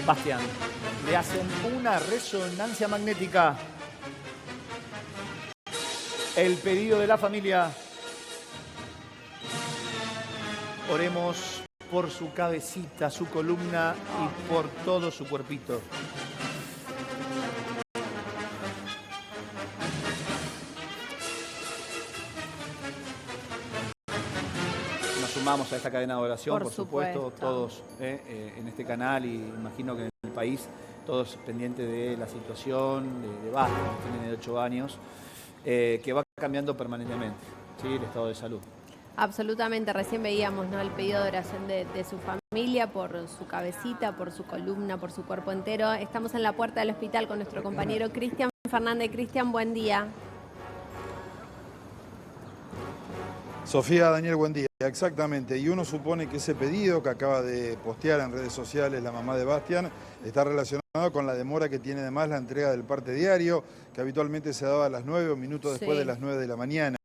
Bastián, le hacen una resonancia magnética. El pedido de la familia. Oremos por su cabecita, su columna y por todo su cuerpito. Nos sumamos a esta cadena de oración, por supuesto, todos en este canal y imagino que en el país, todos pendientes de la situación de Bastián, que tiene de 8 años, que va cambiando permanentemente, ¿sí? El estado de salud. Absolutamente, recién veíamos, ¿no?, el pedido de oración de su familia por su cabecita, por su columna, por su cuerpo entero. Estamos en la puerta del hospital con nuestro compañero Cristian Fernández. Cristian, buen día. Sofía, Daniel, buen día. Exactamente, y uno supone que ese pedido que acaba de postear en redes sociales la mamá de Bastián está relacionado con la demora que tiene además la entrega del parte diario, que habitualmente se daba a las 9 o minutos después de las 9 de la mañana.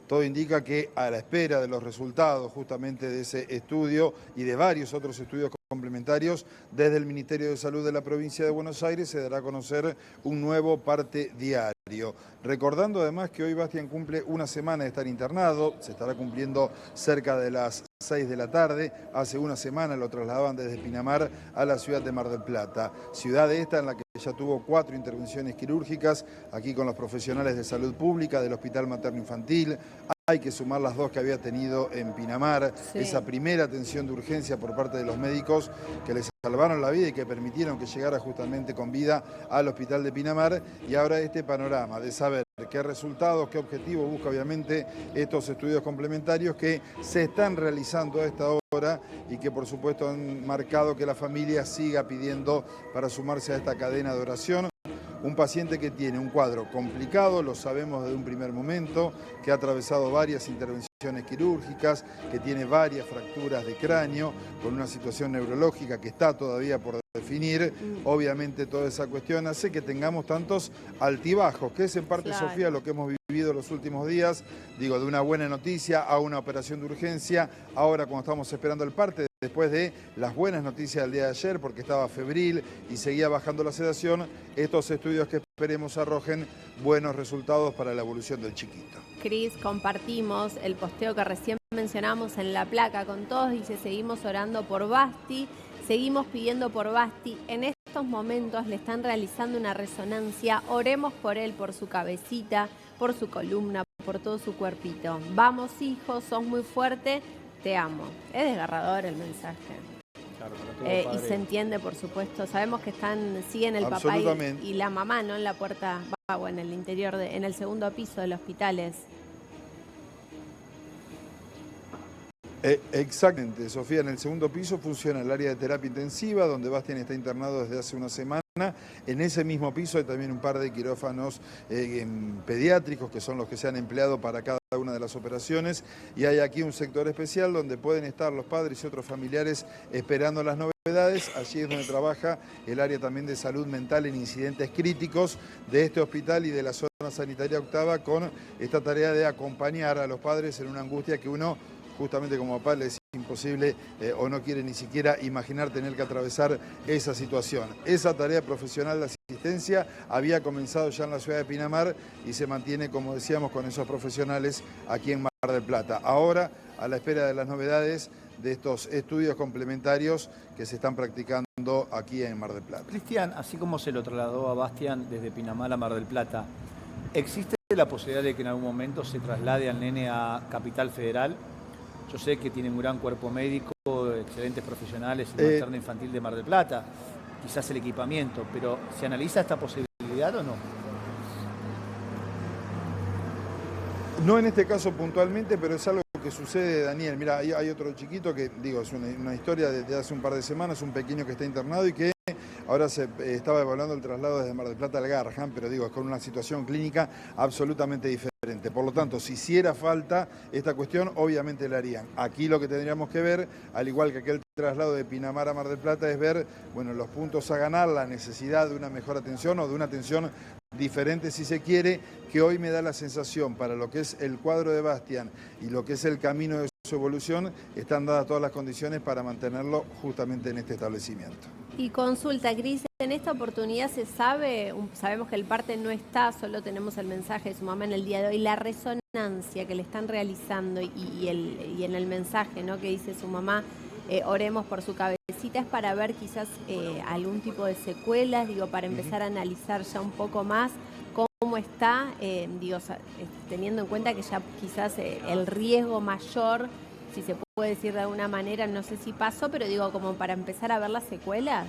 Todo indica que a la espera de los resultados justamente de ese estudio y de varios otros estudios complementarios, desde el Ministerio de Salud de la provincia de Buenos Aires se dará a conocer un nuevo parte diario. Recordando además que hoy Bastián cumple una semana de estar internado, se estará cumpliendo cerca de las 6 de la tarde. Hace una semana lo trasladaban desde Pinamar a la ciudad de Mar del Plata. Ciudad esta en la que ya tuvo 4 intervenciones quirúrgicas, aquí con los profesionales de salud pública del Hospital Materno Infantil. Hay que sumar las 2 que había tenido en Pinamar, esa primera atención de urgencia por parte de los médicos que les salvaron la vida y que permitieron que llegara justamente con vida al hospital de Pinamar. Y ahora este panorama de saber qué resultados, qué objetivo busca obviamente estos estudios complementarios que se están realizando a esta hora y que por supuesto han marcado que la familia siga pidiendo para sumarse a esta cadena de oración. Un paciente que tiene un cuadro complicado, lo sabemos desde un primer momento, que ha atravesado varias intervenciones quirúrgicas, que tiene varias fracturas de cráneo, con una situación neurológica que está todavía por definir. Obviamente toda esa cuestión hace que tengamos tantos altibajos, que es en parte, Sofía, lo que hemos vivido los últimos días, digo, de una buena noticia a una operación de urgencia, ahora cuando estamos esperando el parte, después de las buenas noticias del día de ayer, porque estaba febril y seguía bajando la sedación, estos estudios que esperemos arrojen buenos resultados para la evolución del chiquito. Cris, compartimos el posteo que recién mencionamos en la placa con todos, dice: seguimos orando por Basti, seguimos pidiendo por Basti. En estos momentos le están realizando una resonancia, oremos por él, por su cabecita, por su columna, por todo su cuerpito. Vamos, hijo, sos muy fuerte. Te amo. Es desgarrador el mensaje. Claro, y se entiende, por supuesto. Sabemos que siguen el papá y la mamá, ¿no?, en la puerta, en el interior, en el segundo piso del hospital. Exactamente, Sofía. En el segundo piso funciona el área de terapia intensiva, donde Bastián está internado desde hace una semana. En ese mismo piso hay también un par de quirófanos pediátricos, que son los que se han empleado para cada una de las operaciones, y hay aquí un sector especial donde pueden estar los padres y otros familiares esperando las novedades. Allí es donde trabaja el área también de salud mental en incidentes críticos de este hospital y de la zona sanitaria octava, con esta tarea de acompañar a los padres en una angustia que uno, justamente como papá, le es imposible o no quiere ni siquiera imaginar tener que atravesar esa situación. Esa tarea profesional de asistencia había comenzado ya en la ciudad de Pinamar y se mantiene, como decíamos, con esos profesionales aquí en Mar del Plata. Ahora, a la espera de las novedades de estos estudios complementarios que se están practicando aquí en Mar del Plata. Cristian, así como se lo trasladó a Bastián desde Pinamar a Mar del Plata, ¿existe la posibilidad de que en algún momento se traslade al nene a Capital Federal? Yo sé que tiene un gran cuerpo médico, excelentes profesionales en el Materno Infantil de Mar del Plata, quizás el equipamiento, pero ¿se analiza esta posibilidad o no? No en este caso puntualmente, pero es algo que sucede, Daniel. Mira, hay otro chiquito que, digo, es una historia de hace un par de semanas, un pequeño que está internado y que ahora se estaba evaluando el traslado desde Mar del Plata al Garrahan, pero digo, es con una situación clínica absolutamente diferente. Por lo tanto, si hiciera falta esta cuestión, obviamente la harían. Aquí lo que tendríamos que ver, al igual que aquel traslado de Pinamar a Mar del Plata, es ver, bueno, los puntos a ganar, la necesidad de una mejor atención o de una atención diferente, si se quiere, que hoy me da la sensación, para lo que es el cuadro de Bastián y lo que es el camino de su evolución, están dadas todas las condiciones para mantenerlo justamente en este establecimiento. Y consulta, Cris, en esta oportunidad se sabe, sabemos que el parte no está, solo tenemos el mensaje de su mamá en el día de hoy, la resonancia que le están realizando y en el mensaje, ¿no?, que dice su mamá, oremos por su cabecita, es para ver quizás algún tipo de secuelas, digo, para empezar a analizar ya un poco más cómo está, teniendo en cuenta que ya quizás el riesgo mayor, si se puede decir de alguna manera, no sé si pasó, pero digo, como para empezar a ver las secuelas.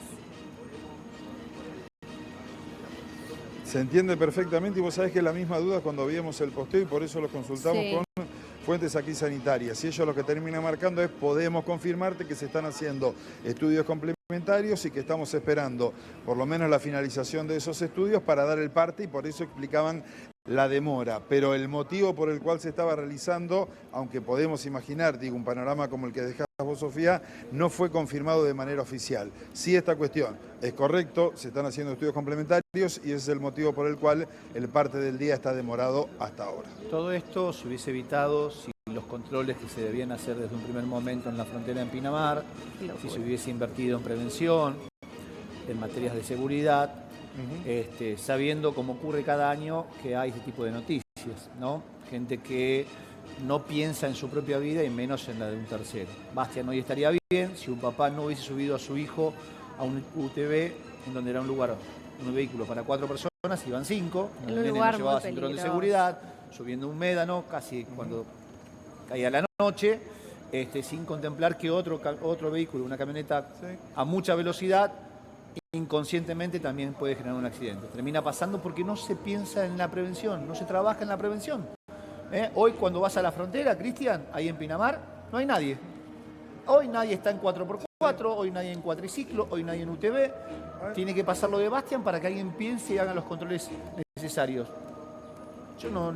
Se entiende perfectamente y vos sabés que la misma duda cuando veíamos el posteo y por eso lo consultamos con fuentes aquí sanitarias. Y ellos lo que terminan marcando es, podemos confirmarte que se están haciendo estudios complementarios y que estamos esperando por lo menos la finalización de esos estudios para dar el parte y por eso explicaban la demora. Pero el motivo por el cual se estaba realizando, aunque podemos imaginar, digo, un panorama como el que dejás vos, Sofía, no fue confirmado de manera oficial. Sí, esta cuestión es correcto, se están haciendo estudios complementarios y ese es el motivo por el cual el parte del día está demorado hasta ahora. Todo esto se hubiese evitado si los controles que se debían hacer desde un primer momento en la frontera en Pinamar, si se hubiese invertido en prevención, en materias de seguridad, sabiendo, como ocurre cada año, que hay este tipo de noticias, ¿no? Gente que no piensa en su propia vida y menos en la de un tercero. Bastián hoy estaría bien si un papá no hubiese subido a su hijo a un UTV en donde era un vehículo para 4 personas, iban 5, el nene no llevaba cinturón de seguridad, subiendo un médano, casi cuando caía la noche, sin contemplar que otro vehículo, una camioneta a mucha velocidad, inconscientemente también puede generar un accidente. Termina pasando porque no se piensa en la prevención, no se trabaja en la prevención. Hoy cuando vas a la frontera, Cristian, ahí en Pinamar, no hay nadie. Hoy nadie está en 4x4, hoy nadie en cuatriciclo, hoy nadie en UTV. Tiene que pasar lo de Bastián para que alguien piense y haga los controles necesarios. Yo no.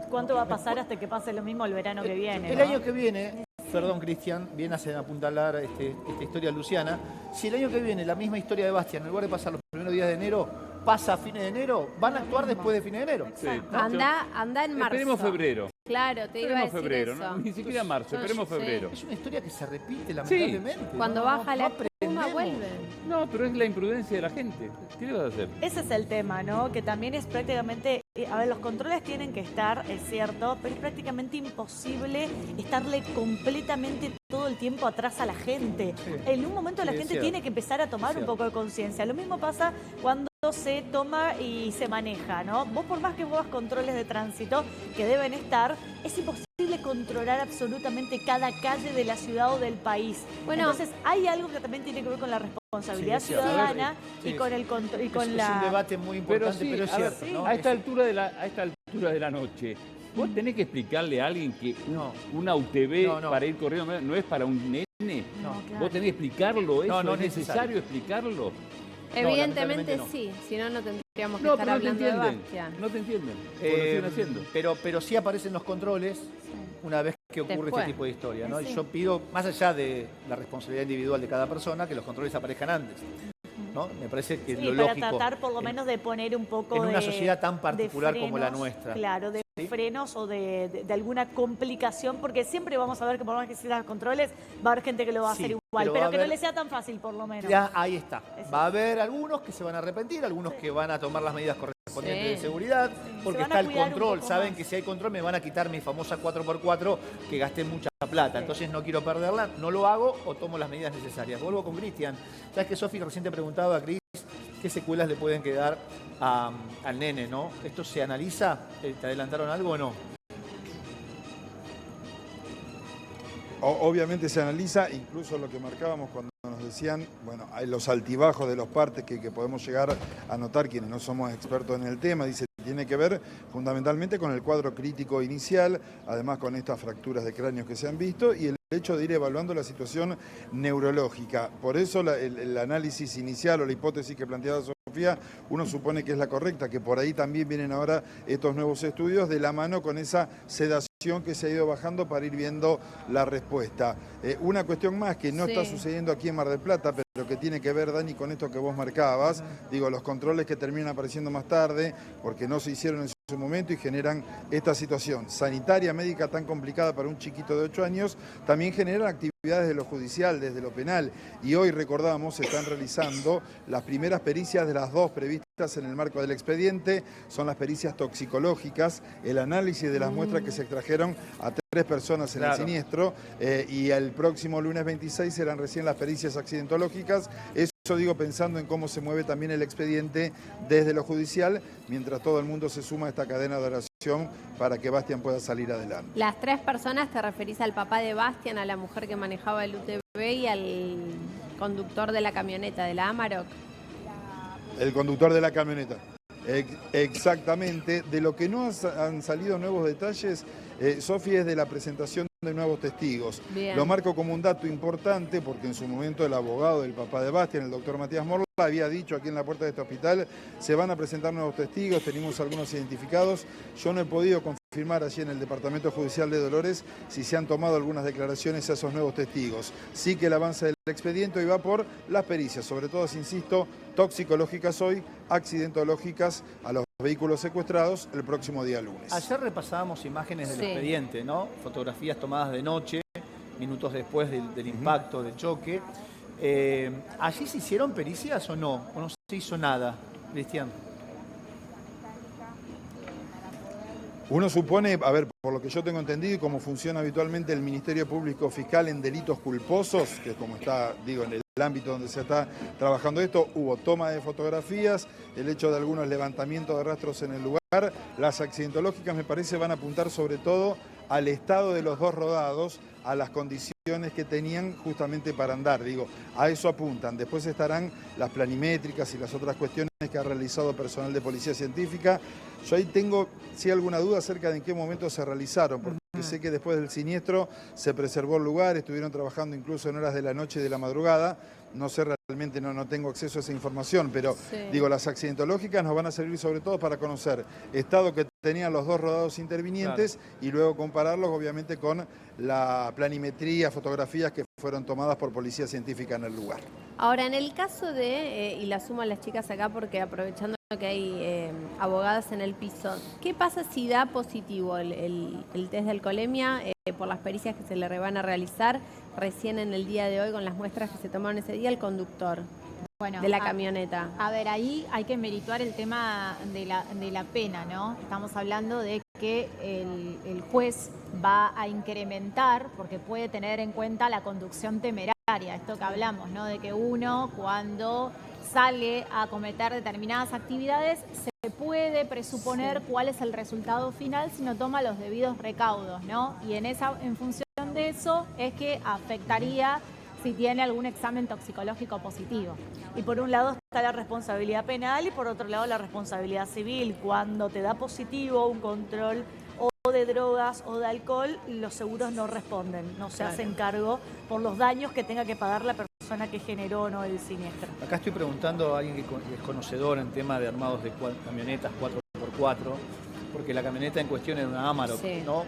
¿Cuánto va a pasar hasta que pase lo mismo el verano que viene? El año que viene, perdón Cristian, bien hacen apuntalar esta historia luciana. Si el año que viene la misma historia de Bastián, en lugar de pasar los primeros días de enero, pasa a fines de enero, van a actuar después de fines de enero. Sí. Anda en marzo. Esperemos febrero. Claro, te iba a decir febrero, eso. ¿no? Ni siquiera marzo, esperemos febrero. Es una historia que se repite lamentablemente. Cuando baja la espuma vuelven. No, pero es la imprudencia de la gente. ¿Qué le vas a hacer? Ese es el tema, ¿no? Que también es prácticamente... A ver, los controles tienen que estar, es cierto, pero es prácticamente imposible estarle completamente todo el tiempo atrás a la gente. En un momento la gente tiene que empezar a tomar un poco de conciencia. Lo mismo pasa cuando se toma y se maneja, ¿no? Vos por más que vos hagas controles de tránsito que deben estar, es imposible controlar absolutamente cada calle de la ciudad o del país. Bueno, entonces hay algo que también tiene que ver con la responsabilidad ciudadana y con el control y con es un debate muy importante, pero es cierto, ¿no? A esta altura de la noche, vos tenés que explicarle a alguien que una UTV para ir corriendo no es para un nene. Claro. Vos tenés que explicarlo, eso no es necesario explicarlo. Evidentemente no. sí, si no, no tendríamos que estar hablando de Bastián. No te entienden. Lo siguen haciendo. Pero sí aparecen los controles una vez que ocurre este tipo de historia, ¿no? Y yo pido, más allá de la responsabilidad individual de cada persona, que los controles aparezcan antes, ¿no? Me parece que lo para lógico, tratar por lo menos de poner un poco en una sociedad tan particular frenos, como la nuestra. Claro, de frenos o de alguna complicación, porque siempre vamos a ver que por más que se hagan controles, va a haber gente que lo va a hacer igual, pero que no le sea tan fácil por lo menos. Ya, ahí está. Va a haber algunos que se van a arrepentir, algunos que van a tomar las medidas correspondientes de seguridad, porque está el control. Saben que si hay control me van a quitar mi famosa 4x4 que gasté mucha plata, entonces no quiero perderla, no lo hago o tomo las medidas necesarias. Vuelvo con Cristian. ¿Sabes que Sofi recién te preguntaba a Cris qué secuelas le pueden quedar al nene, ¿no? ¿Esto se analiza? ¿Te adelantaron algo o no? Obviamente se analiza, incluso lo que marcábamos cuando nos decían, bueno, hay los altibajos de los partes que podemos llegar a notar quienes no somos expertos en el tema, dice, tiene que ver fundamentalmente con el cuadro crítico inicial, además con estas fracturas de cráneos que se han visto y el hecho de ir evaluando la situación neurológica. Por eso el análisis inicial o la hipótesis que planteaba Sofía, uno supone que es la correcta, que por ahí también vienen ahora estos nuevos estudios de la mano con esa sedación que se ha ido bajando para ir viendo la respuesta. Una cuestión más que no está sucediendo aquí en Mar del Plata, pero que tiene que ver, Dani, con esto que vos marcabas, digo, los controles que terminan apareciendo más tarde, porque no se hicieron en su momento y generan esta situación sanitaria, médica tan complicada para un chiquito de 8 años, también generan actividades desde lo judicial, desde lo penal, y hoy recordamos, se están realizando las primeras pericias de las 2 previstas en el marco del expediente, son las pericias toxicológicas, el análisis de las muestras que se extrajeron a 3 personas en el siniestro, y el próximo lunes 26 serán recién las pericias accidentológicas. Eso digo pensando en cómo se mueve también el expediente desde lo judicial, mientras todo el mundo se suma a esta cadena de oración para que Bastián pueda salir adelante. Las 3 personas, te referís al papá de Bastián, a la mujer que manejaba el UTV y al conductor de la camioneta, de la Amarok. El conductor de la camioneta. Exactamente. De lo que no han salido nuevos detalles, Sofi, es de la presentación de nuevos testigos. Bien. Lo marco como un dato importante porque en su momento el abogado del papá de Bastián, el doctor Matías Morla, había dicho aquí en la puerta de este hospital, se van a presentar nuevos testigos, tenemos algunos identificados. Yo no he podido confirmar allí en el Departamento Judicial de Dolores si se han tomado algunas declaraciones a esos nuevos testigos. Sí que el avance del expediente hoy va por las pericias, sobre todo, insisto, toxicológicas hoy, accidentológicas a los vehículos secuestrados el próximo día lunes. Ayer repasábamos imágenes del expediente, ¿no? Fotografías tomadas de noche, minutos después del impacto, del choque. ¿Allí se hicieron pericias o no? ¿O no se hizo nada, Cristian? Uno supone, a ver, por lo que yo tengo entendido y como funciona habitualmente el Ministerio Público Fiscal en delitos culposos, que es como está, digo, en el ámbito donde se está trabajando esto, hubo toma de fotografías, el hecho de algunos levantamientos de rastros en el lugar. Las accidentológicas, me parece, van a apuntar sobre todo al estado de los 2 rodados, a las condiciones que tenían justamente para andar, digo, a eso apuntan. Después estarán las planimétricas y las otras cuestiones que ha realizado personal de Policía Científica. Yo ahí tengo, sí, alguna duda acerca de en qué momento se realizaron, porque sé que después del siniestro se preservó el lugar, estuvieron trabajando incluso en horas de la noche y de la madrugada. No sé, realmente no tengo acceso a esa información, pero digo, las accidentológicas nos van a servir sobre todo para conocer estado que tenían los 2 rodados intervinientes y luego compararlos obviamente con la planimetría, fotografías que fueron tomadas por Policía Científica en el lugar. Ahora, en el caso de, y la sumo a las chicas acá porque aprovechando que hay abogadas en el piso, ¿qué pasa si da positivo el test de alcoholemia por las pericias que se le van a realizar recién en el día de hoy con las muestras que se tomaron ese día al conductor de la camioneta? A ver, ahí hay que merituar el tema de la pena, ¿no? Estamos hablando de que el juez va a incrementar, porque puede tener en cuenta la conducción temeraria, esto que hablamos, ¿no? De que uno cuando sale a cometer determinadas actividades se puede presuponer cuál es el resultado final si no toma los debidos recaudos, ¿no? Y en función de eso es que afectaría si tiene algún examen toxicológico positivo. Y por un lado está la responsabilidad penal y por otro lado la responsabilidad civil. Cuando te da positivo un control o de drogas o de alcohol, los seguros no responden, no se hacen cargo por los daños que tenga que pagar la persona que generó o no el siniestro. Acá estoy preguntando a alguien que es conocedor en tema de armados de camionetas 4x4, porque la camioneta en cuestión era una Amarok, ¿no?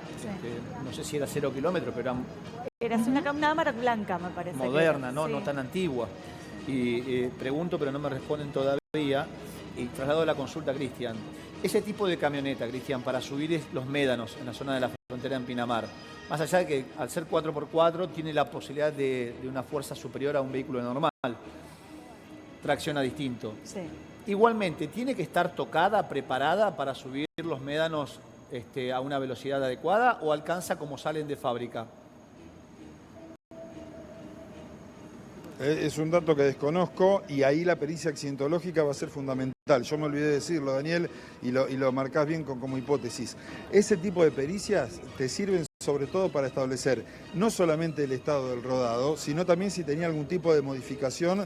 No sé si era 0 kilómetros, pero era una Amarok blanca, me parece. Moderna, ¿no? No tan antigua. Y pregunto, pero no me responden todavía, y traslado la consulta a Cristian. Ese tipo de camioneta, Cristian, para subir los médanos en la zona de la frontera en Pinamar, más allá de que al ser 4x4 tiene la posibilidad de una fuerza superior a un vehículo normal, tracciona distinto. Sí. Igualmente, ¿tiene que estar tocada, preparada para subir los médanos a una velocidad adecuada o alcanza como salen de fábrica? Es un dato que desconozco y ahí la pericia accidentológica va a ser fundamental. Yo me olvidé de decirlo, Daniel, y lo marcás bien como hipótesis. Ese tipo de pericias te sirven sobre todo para establecer no solamente el estado del rodado, sino también si tenía algún tipo de modificación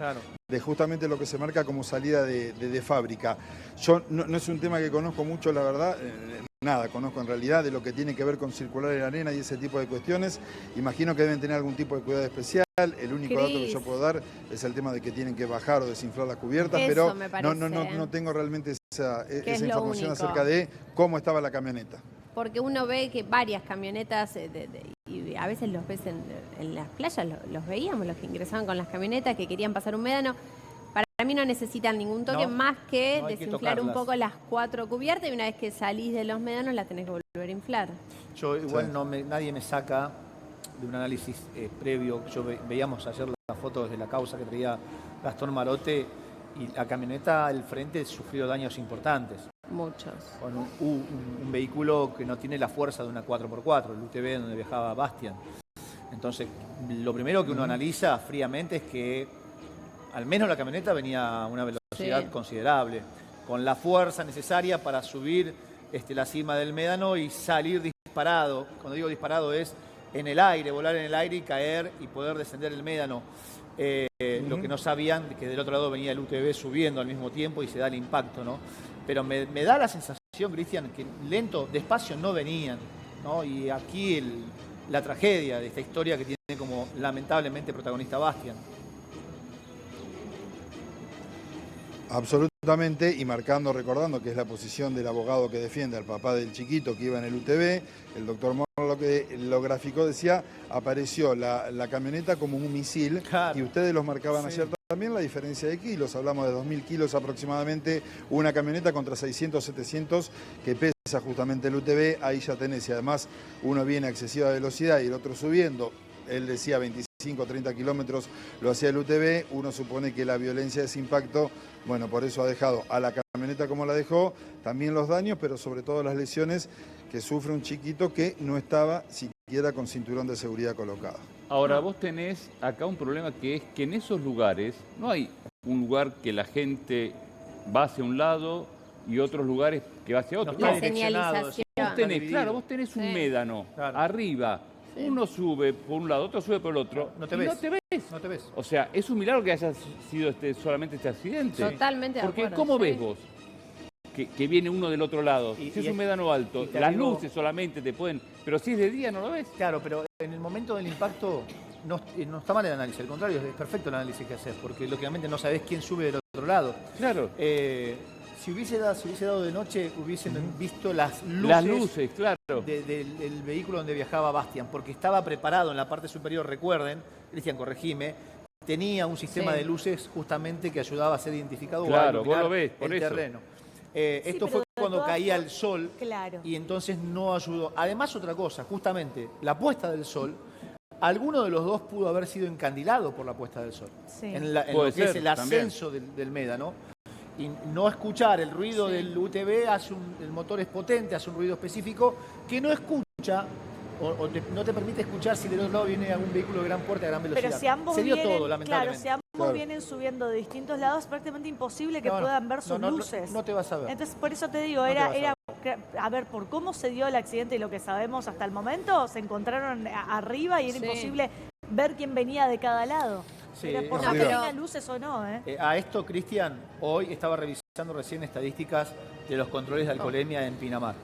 de justamente lo que se marca como salida de fábrica. Yo no es un tema que conozco mucho, la verdad. Nada, conozco en realidad de lo que tiene que ver con circular en la arena y ese tipo de cuestiones. Imagino que deben tener algún tipo de cuidado especial. El único dato que yo puedo dar es el tema de que tienen que bajar o desinflar las cubiertas, pero no tengo realmente esa información acerca de cómo estaba la camioneta. Porque uno ve que varias camionetas, y a veces los ves en las playas, los veíamos, los que ingresaban con las camionetas, que querían pasar un médano. Para mí no necesitan ningún toque más que desinflar un poco las 4 cubiertas y una vez que salís de los médanos las tenés que volver a inflar. Yo igual nadie me saca de un análisis previo. Veíamos ayer las fotos de la causa que traía Gastón Marote y la camioneta al frente sufrió daños importantes. Muchos. Con un vehículo que no tiene la fuerza de una 4x4, el UTV donde viajaba Bastian. Entonces, lo primero que uno analiza fríamente es que al menos la camioneta venía a una velocidad considerable, con la fuerza necesaria para subir la cima del médano y salir disparado. Cuando digo disparado es en el aire, volar en el aire y caer y poder descender el médano. Lo que no sabían, que del otro lado venía el UTV subiendo al mismo tiempo y se da el impacto, ¿no? Pero me da la sensación, Cristian, que lento, despacio no venían, ¿no? Y aquí la tragedia de esta historia que tiene como lamentablemente protagonista Bastian. Absolutamente, y recordando que es la posición del abogado que defiende al papá del chiquito que iba en el UTV, el doctor Moro lo que lo graficó decía, apareció la camioneta como un misil, y ustedes los marcaban ayer también la diferencia de kilos, hablamos de 2.000 kilos aproximadamente, una camioneta contra 600, 700 que pesa justamente el UTV, ahí ya tenés, y además uno viene a excesiva velocidad y el otro subiendo, él decía 25, 30 kilómetros lo hacía el UTV, uno supone que la violencia de ese impacto, bueno, por eso ha dejado a la camioneta como la dejó, también los daños, pero sobre todo las lesiones que sufre un chiquito que no estaba siquiera con cinturón de seguridad colocado. Ahora, vos tenés acá un problema que es que en esos lugares no hay un lugar que la gente va hacia un lado y otros lugares que va hacia otro. No está direccionado, vos tenés un médano arriba. Uno sube por un lado, otro sube por el otro. No te ves. O sea, es un milagro que haya sido solamente este accidente. Totalmente de acuerdo. Porque ¿cómo ves vos que viene uno del otro lado? Si es un médano alto, las luces solamente te pueden... Pero si es de día no lo ves. Claro, pero en el momento del impacto no está mal el análisis. Al contrario, es perfecto el análisis que haces, porque lógicamente no sabés quién sube del otro lado. Claro. Si hubiese dado de noche, hubiesen visto las luces, claro, del vehículo donde viajaba Bastian, porque estaba preparado en la parte superior, recuerden, Cristian, corregime, tenía un sistema de luces justamente que ayudaba a ser identificado claro, o a vos lo ves, por el eso. terreno. Esto fue cuando caía el sol claro. y entonces no ayudó. Además, otra cosa, justamente, la puesta del sol, alguno de los dos pudo haber sido encandilado por la puesta del sol. Sí. En lo que es el ascenso del médano. Y no escuchar el ruido del UTV, el motor es potente, hace un ruido específico que no escucha no te permite escuchar si del otro lado viene algún vehículo de gran porte a gran velocidad. Pero si ambos se dio vienen, todo, lamentablemente. Claro, si ambos vienen subiendo de distintos lados, es prácticamente imposible que puedan ver sus luces. No te vas a ver. Entonces, por eso te digo, a ver, por cómo se dio el accidente y lo que sabemos hasta el momento, se encontraron arriba y era imposible ver quién venía de cada lado. Sí, era por que tenga luces o no. A esto, Cristian, hoy estaba revisando recién estadísticas de los controles de alcoholemia en Pinamar.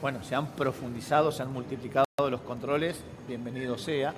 Bueno, se han profundizado, se han multiplicado los controles, bienvenido sea,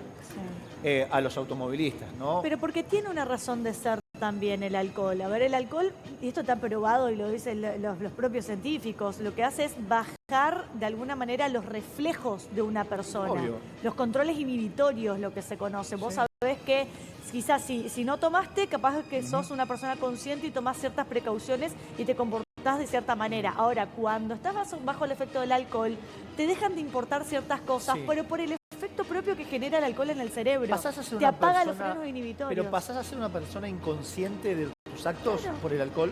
a los automovilistas, ¿no? Pero porque tiene una razón de ser también el alcohol. A ver, el alcohol, y esto está probado y lo dicen los propios científicos, lo que hace es bajar de alguna manera los reflejos de una persona. Obvio. Los controles inhibitorios, lo que se conoce. Vos sabés que quizás si no tomaste, capaz que sos una persona consciente y tomás ciertas precauciones y te comportás de cierta manera. Ahora, cuando estás bajo el efecto del alcohol, te dejan de importar ciertas cosas, pero por el efecto propio que genera el alcohol en el cerebro. Pasás a ser te una apaga persona, los frenos inhibitorios. Pero pasás a ser una persona inconsciente de tus actos por el alcohol.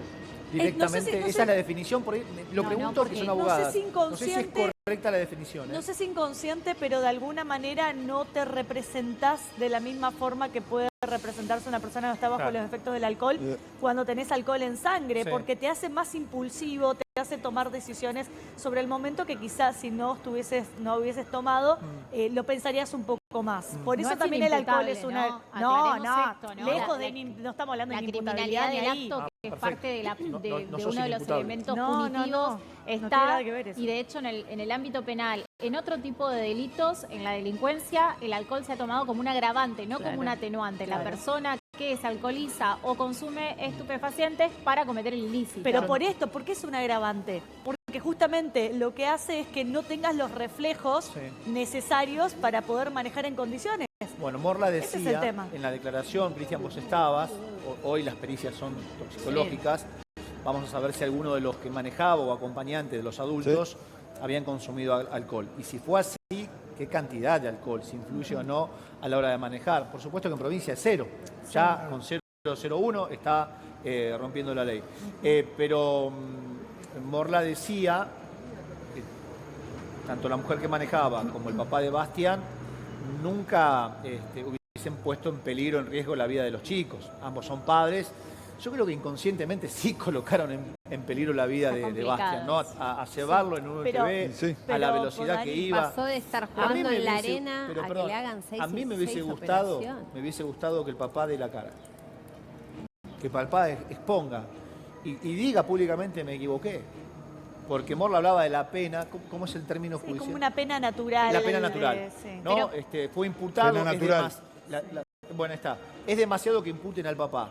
Directamente, esa es la definición. Por ahí, lo pregunto porque son abogadas. No sé si inconsciente, no sé si es correcta la definición. No sé si inconsciente, pero de alguna manera no te representás de la misma forma que puede representarse una persona que está bajo los efectos del alcohol cuando tenés alcohol en sangre, porque te hace más impulsivo, te hace tomar decisiones sobre el momento que quizás si no hubieses tomado, lo pensarías un poco más. Por eso también el alcohol es una... Lejos no estamos hablando de criminalidad del acto, que es parte de uno de los elementos punitivos. Está, y de hecho en el ámbito penal, en otro tipo de delitos, en la delincuencia, el alcohol se ha tomado como un agravante, no como un atenuante. La persona que se alcoholiza o consume estupefacientes para cometer el ilícito. Pero ¿por qué es un agravante? Porque justamente lo que hace es que no tengas los reflejos necesarios para poder manejar en condiciones. Bueno, Morla decía en la declaración, Cristian, vos estabas, hoy las pericias son toxicológicas, vamos a saber si alguno de los que manejaba o acompañante de los adultos habían consumido alcohol. Y si fue así, qué cantidad de alcohol, si influye o no a la hora de manejar. Por supuesto que en provincia es 0, ya con 0,01 está rompiendo la ley. Pero Morla decía que tanto la mujer que manejaba como el papá de Bastián nunca hubiesen puesto en peligro, en riesgo la vida de los chicos. Ambos son padres. Yo creo que inconscientemente sí colocaron en peligro la vida de Bastián, ¿no? A llevarlo en un UTV, a la velocidad que iba. Pasó de estar jugando en la arena a que le hagan 6 A mí me hubiese gustado que el papá dé la cara. Que el papá exponga y diga públicamente me equivoqué. Porque Morla hablaba de la pena, ¿cómo es el término judicial? Como una pena natural. La pena natural, ¿no? Fue imputado. Pena natural. Bueno, está. Es demasiado que imputen al papá.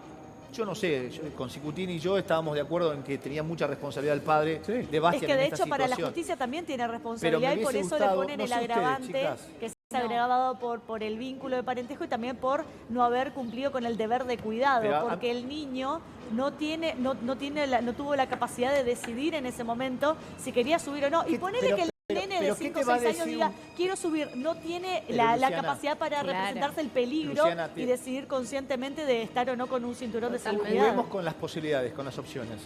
Yo no sé, con Cicutini y yo estábamos de acuerdo en que tenía mucha responsabilidad el padre de Bastián. Es que de en esta hecho para la situación. justicia también tiene responsabilidad y por eso le ponen el agravante, que es agravado por el vínculo de parentesco y también por no haber cumplido con el deber de cuidado, porque el niño no tuvo la capacidad de decidir en ese momento si quería subir o no. Y ponele que el nene de 5 o 6 años diga, quiero subir, no tiene la capacidad para representarse el peligro, Luciana, y decidir conscientemente de estar o no con un cinturón de seguridad. Juguemos con las posibilidades, con las opciones.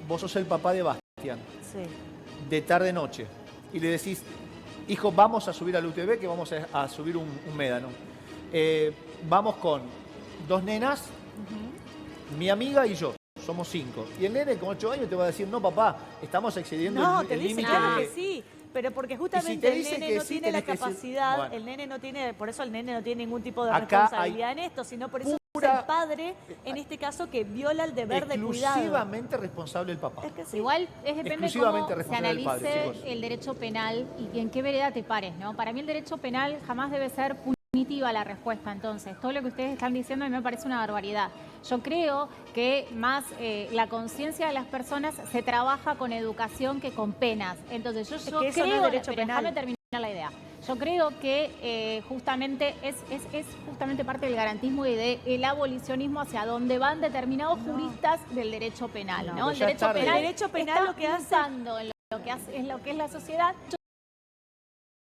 Vos sos el papá de Bastián, de tarde-noche, y le decís, hijo, vamos a subir al UTV, que vamos a subir un médano. Vamos con 2 nenas, mi amiga y yo. Somos 5. Y el nene con 8 años te va a decir, no, papá, estamos excediendo el límite. Claro que sí. Pero porque justamente el nene no tiene la capacidad, el nene no tiene, por eso el nene no tiene ningún tipo de responsabilidad en esto, sino por eso es el padre, en este caso, que viola el deber de cuidado. Exclusivamente responsable el papá. Es que sí. Igual depende cómo se analice el derecho penal y en qué vereda te pares, ¿no? Para mí el derecho penal jamás debe ser punitiva la respuesta, entonces. Todo lo que ustedes están diciendo a mí me parece una barbaridad. Yo creo que más la conciencia de las personas se trabaja con educación que con penas. Entonces yo creo, eso no es derecho penal. Déjame terminar la idea. Yo creo que justamente es justamente parte del garantismo y del abolicionismo hacia donde van determinados juristas del derecho penal, ¿no? El derecho penal lo que hace en lo que es la sociedad.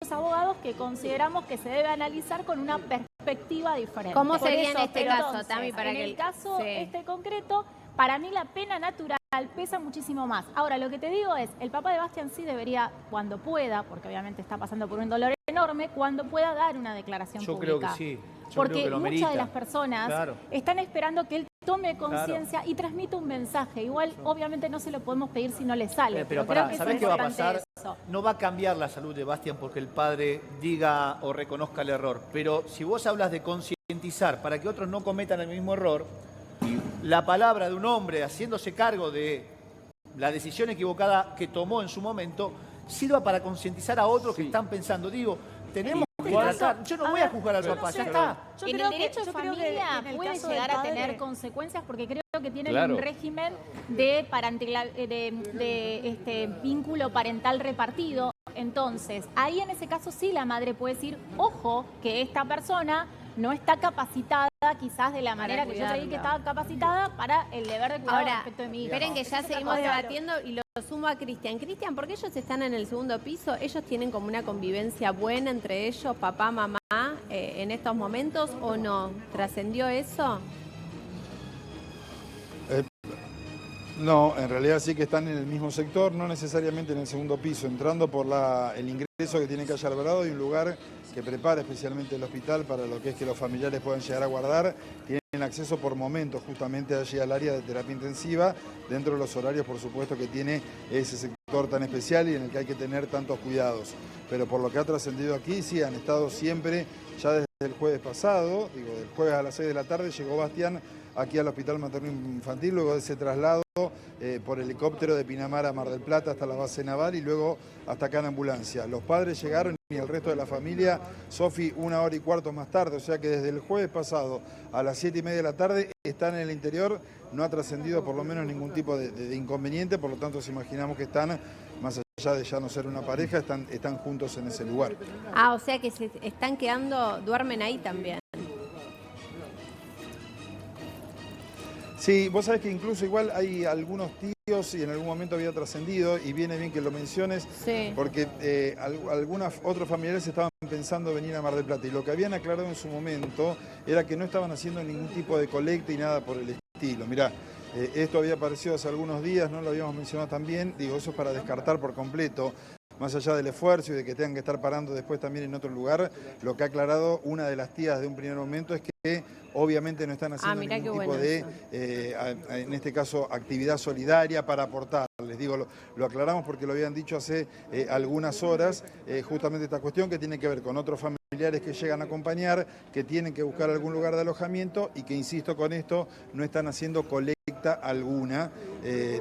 Los abogados que consideramos que se debe analizar con una perspectiva diferente. ¿Cómo sería en este caso, entonces, Tami? En el caso concreto, para mí la pena natural pesa muchísimo más. Ahora, lo que te digo es, el papá de Bastián sí debería, cuando pueda, porque obviamente está pasando por un dolor enorme, cuando pueda dar una declaración pública. Yo creo que sí. Porque muchas de las personas están esperando que él tome conciencia y transmita un mensaje. Igual, obviamente, no se lo podemos pedir si no le sale. Pero ¿sabés qué va a pasar? No va a cambiar la salud de Bastián porque el padre diga o reconozca el error. Pero si vos hablas de concientizar para que otros no cometan el mismo error, la palabra de un hombre haciéndose cargo de la decisión equivocada que tomó en su momento sirva para concientizar a otros que están pensando. Digo, tenemos que tratar. Yo no voy a juzgar al papá, ya está. En el derecho de familia puede llegar a tener consecuencias porque creo que tienen un régimen de vínculo parental repartido. Entonces, ahí en ese caso sí la madre puede decir, ojo, que esta persona no está capacitada quizás de la manera que yo creí que estaba capacitada para el deber de cuidado respecto de mi hija. Esperen que ya seguimos debatiendo y lo sumo a Cristian. Cristian, ¿por qué ellos están en el segundo piso? ¿Ellos tienen como una convivencia buena entre ellos, papá, mamá, en estos momentos o no? ¿Trascendió eso? No, en realidad sí que están en el mismo sector, no necesariamente en el segundo piso, entrando por el ingreso que tiene Calle Alvarado y un lugar que prepara especialmente el hospital para lo que es que los familiares puedan llegar a guardar. Tienen acceso por momentos justamente allí al área de terapia intensiva, dentro de los horarios por supuesto que tiene ese sector tan especial y en el que hay que tener tantos cuidados. Pero por lo que ha trascendido aquí, sí, han estado siempre, ya desde el jueves pasado, digo, del jueves a las 6 de la tarde llegó Bastián aquí al Hospital Materno Infantil, luego de ese traslado por helicóptero de Pinamar a Mar del Plata hasta la base naval y luego hasta acá en ambulancia. Los padres llegaron y el resto de la familia, Sofi, 1 hora y cuarto más tarde, o sea que desde el jueves pasado a las 7:30 de la tarde están en el interior, no ha trascendido por lo menos ningún tipo de inconveniente, por lo tanto se imaginamos que están, más allá de ya no ser una pareja, están juntos en ese lugar. Ah, o sea que se están quedando, duermen ahí también. Sí, vos sabés que incluso igual hay algunos tíos y en algún momento había trascendido, y viene bien que lo menciones, Sí. porque otros familiares estaban pensando venir a Mar del Plata, y lo que habían aclarado en su momento era que no estaban haciendo ningún tipo de colecta y nada por el estilo. Mirá, esto había aparecido hace algunos días, no lo habíamos mencionado también, digo, eso es para descartar por completo. Más allá del esfuerzo y de que tengan que estar parando después también en otro lugar, lo que ha aclarado una de las tías de un primer momento es que obviamente no están haciendo mirá ningún qué tipo bueno de, eso. en este caso, actividad solidaria para aportar. Les digo, lo aclaramos porque lo habían dicho hace algunas horas, justamente esta cuestión que tiene que ver con otros familiares que llegan a acompañar, que tienen que buscar algún lugar de alojamiento y que, insisto con esto, no están haciendo colecta alguna,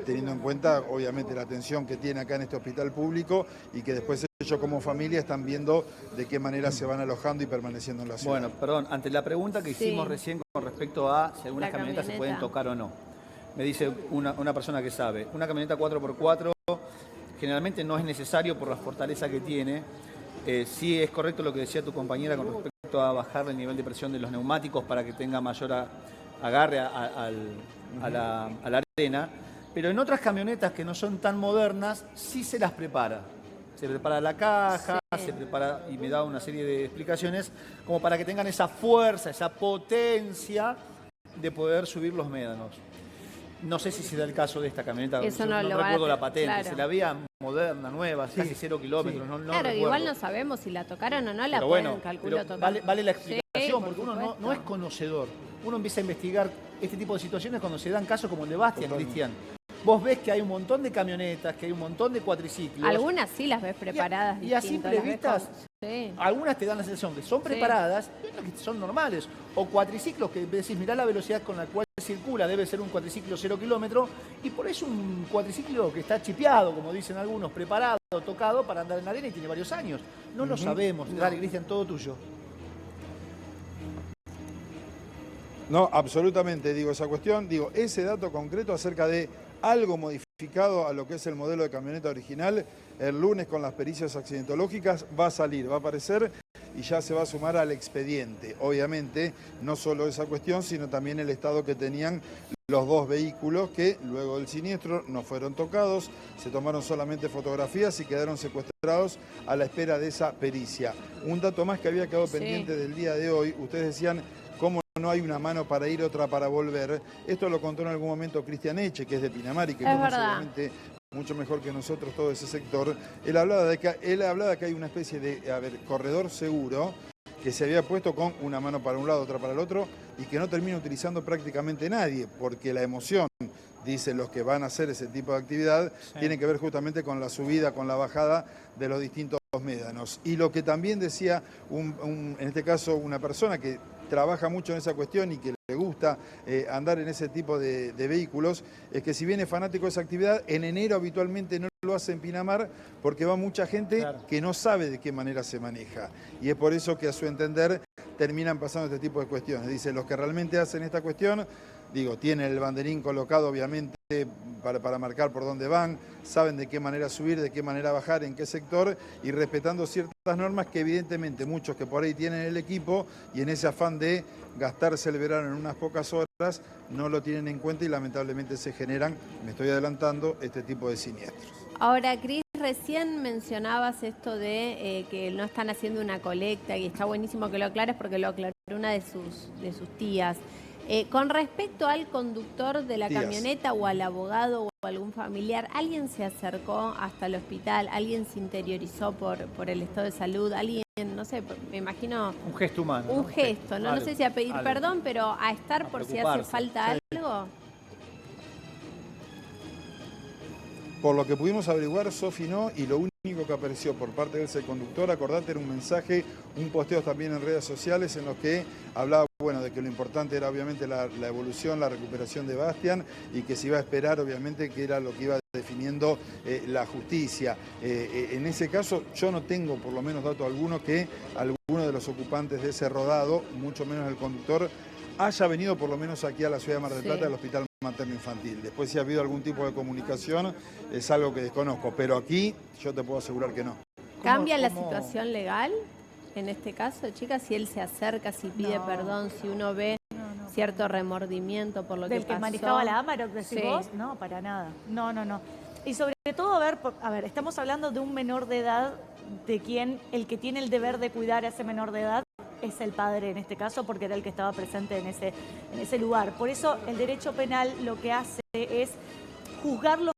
teniendo en cuenta, obviamente, la atención que tiene acá en este hospital público y que después ellos como familia están viendo de qué manera se van alojando y permaneciendo en la ciudad. Bueno, perdón, ante la pregunta que hicimos Sí. recién con respecto a si algunas La camionetas se pueden camioneta. tocar o no, me dice una persona que sabe, una camioneta 4x4 generalmente no es necesario por la fortaleza que tiene. Sí es correcto lo que decía tu compañera con respecto a bajar el nivel de presión de los neumáticos para que tenga mayor agarre a la arena, pero en otras camionetas que no son tan modernas sí se las prepara. Se prepara la caja, Sí. se prepara, y me da una serie de explicaciones, como para que tengan esa fuerza, esa potencia de poder subir los médanos. No sé si será el caso de esta camioneta, Eso yo no no lo va a recuerdo la hacer, patente, claro. se la veía moderna, nueva, casi 0 kilómetros, no Claro, recuerdo. igual no sabemos si la tocaron o no, la Pero pueden, bueno, calculo, pero tocar. vale la Sí, explicación, por porque uno supuesto. no es conocedor. Uno empieza a investigar este tipo de situaciones cuando se dan casos como el de Bastian, Totalmente. Cristian. Vos ves que hay un montón de camionetas, que hay un montón de cuadriciclos. Algunas sí las ves preparadas. y a distinto, simple las ves vistas, con- Sí. algunas te dan la sensación que son Sí. preparadas y otras que son normales. O cuatriciclos que decís, mirá la velocidad con la cual circula, debe ser un cuatriciclo 0 kilómetros, y por eso un cuatriciclo que está chipeado, como dicen algunos, preparado, tocado para andar en la arena y tiene varios años. No lo sabemos. Dale, Cristian, todo tuyo. No, absolutamente, digo, esa cuestión, digo, ese dato concreto acerca de algo modificado a lo que es el modelo de camioneta original, el lunes con las pericias accidentológicas va a salir, va a aparecer y ya se va a sumar al expediente. Obviamente, no solo esa cuestión, sino también el estado que tenían los dos vehículos que luego del siniestro no fueron tocados, se tomaron solamente fotografías y quedaron secuestrados a la espera de esa pericia. Un dato más que había quedado Sí. pendiente del día de hoy, ustedes decían cómo no hay una mano para ir, otra para volver. Esto lo contó en algún momento Cristian Eche, que es de Pinamar y que Es conoce verdad. obviamente mucho mejor que nosotros todo ese sector. Él hablaba de que hay una especie de corredor seguro que se había puesto con una mano para un lado, otra para el otro, y que no termina utilizando prácticamente nadie, porque la emoción, dicen los que van a hacer ese tipo de actividad, tiene que ver justamente con la subida, con la bajada de los distintos médanos. Y lo que también decía, en este caso, una persona que trabaja mucho en esa cuestión y que le gusta andar en ese tipo de vehículos, es que si bien es fanático de esa actividad, en enero habitualmente no lo hace en Pinamar porque va mucha gente que no sabe de qué manera se maneja. Y es por eso que a su entender terminan pasando este tipo de cuestiones. Dice, los que realmente hacen esta cuestión, digo, tienen el banderín colocado obviamente para marcar por dónde van, saben de qué manera subir, de qué manera bajar, en qué sector, y respetando ciertas normas que evidentemente muchos que por ahí tienen el equipo y en ese afán de gastarse el verano en unas pocas horas, no lo tienen en cuenta y lamentablemente se generan, me estoy adelantando, este tipo de siniestros. Ahora, Cris, recién mencionabas esto de que no están haciendo una colecta y está buenísimo que lo aclares porque lo aclaró una de sus tías. Con respecto al conductor de la Tías. camioneta o al abogado o algún familiar, ¿alguien se acercó hasta el hospital? ¿Alguien se interiorizó por el estado de salud? ¿Alguien, no sé, me imagino Un gesto humano. un ¿no? gesto? No Algo, sé si a pedir algo. perdón, pero a estar A por si hace preocuparse. falta algo. Por lo que pudimos averiguar, Sofi no, y lo único que apareció por parte de ese conductor, acordate, era un mensaje, un posteo también en redes sociales en los que hablaba, bueno, de que lo importante era obviamente la evolución, la recuperación de Bastian y que se iba a esperar obviamente que era lo que iba definiendo la justicia. En ese caso yo no tengo por lo menos dato alguno que alguno de los ocupantes de ese rodado, mucho menos el conductor, haya venido por lo menos aquí a la ciudad de Mar del Plata, al Hospital Materno Infantil. Después si ha habido algún tipo de comunicación es algo que desconozco, pero aquí yo te puedo asegurar que no. ¿Cambia la cómo? situación legal en este caso, chicas? Si él se acerca, si pide No. perdón, si uno ve, cierto remordimiento por lo Del que pasó. manejaba la Amarok, decís Sí. vos. No, para nada. No, no, no. Y sobre todo, a ver, estamos hablando de un menor de edad, de quien el que tiene el deber de cuidar a ese menor de edad es el padre en este caso, porque era el que estaba presente en ese lugar. Por eso el derecho penal lo que hace es juzgarlo